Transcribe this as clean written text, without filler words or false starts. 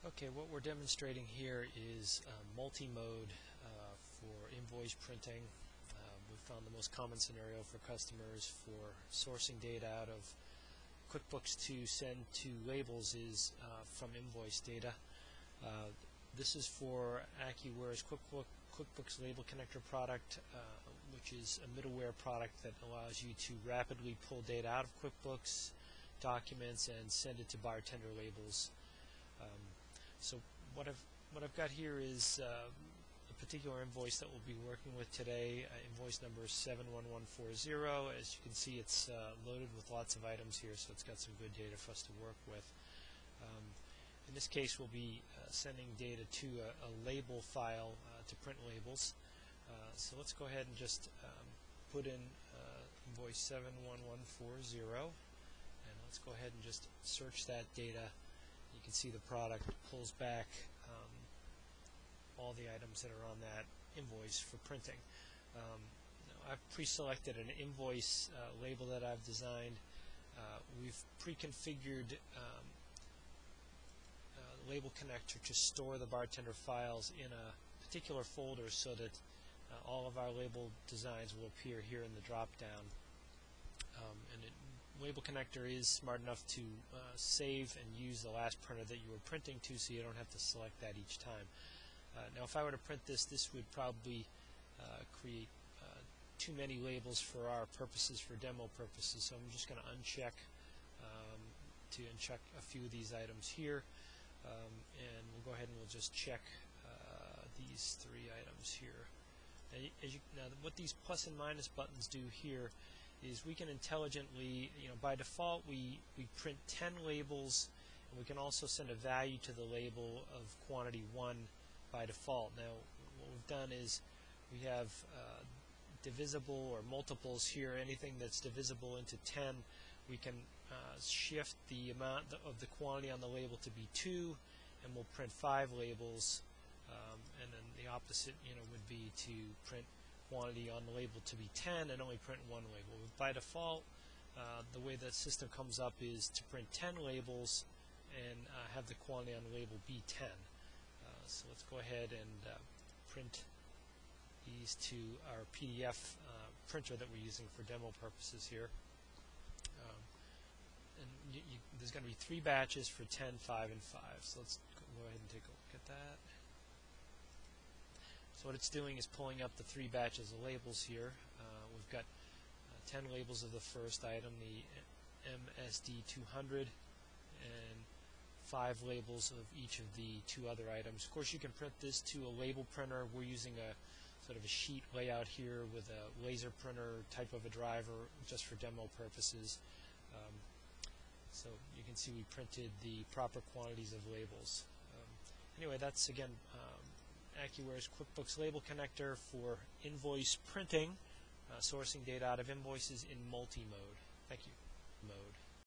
Okay, what we're demonstrating here is multi-mode for invoice printing. We found the most common scenario for customers for sourcing data out of QuickBooks to send to labels is from invoice data. This is for AccuWare's QuickBooks Label Connector product, which is a middleware product that allows you to rapidly pull data out of QuickBooks documents and send it to Bartender labels. So what I've got here is a particular invoice that we'll be working with today. Invoice number 71140. As you can see, it's loaded with lots of items here, so it's got some good data for us to work with. In this case, we'll be sending data to a label file to print labels. So let's go ahead and just put in invoice 71140, and let's go ahead and just search that data. You can see the product pulls back all the items that are on that invoice for printing. I've pre-selected an invoice label that I've designed. We've pre-configured Label Connector to store the Bartender files in a particular folder so that all of our label designs will appear here in the drop-down. Label Connector is smart enough to save and use the last printer that you were printing to, so you don't have to select that each time. Now, if I were to print this would probably create too many labels for our purposes, for demo purposes. So I'm just going to uncheck a few of these items here, and we'll go ahead and we'll just check these three items here. Now, what these plus and minus buttons do here is we can intelligently, by default we print 10 labels, and we can also send a value to the label of quantity 1 by default. Now, what we've done is we have divisible or multiples here. Anything that's divisible into 10, we can shift the amount of the quantity on the label to be 2, and we'll print 5 labels. And then the opposite, would be to print quantity on the label to be 10 and only print 1 label. By default, the way the system comes up is to print 10 labels and have the quantity on the label be 10. So let's go ahead and print these to our PDF printer that we're using for demo purposes here. And there's going to be 3 batches for 10, 5, and 5. So let's go ahead and take a look at that. So what it's doing is pulling up the 3 batches of labels here. We've got 10 labels of the first item, the MSD 200, and 5 labels of each of the 2 other items. Of course, you can print this to a label printer. We're using a sort of a sheet layout here with a laser printer type of a driver just for demo purposes. So you can see we printed the proper quantities of labels. Anyway, that's again AccuWare's QuickBooks Label Connector for invoice printing, sourcing data out of invoices in multi-mode. Thank you.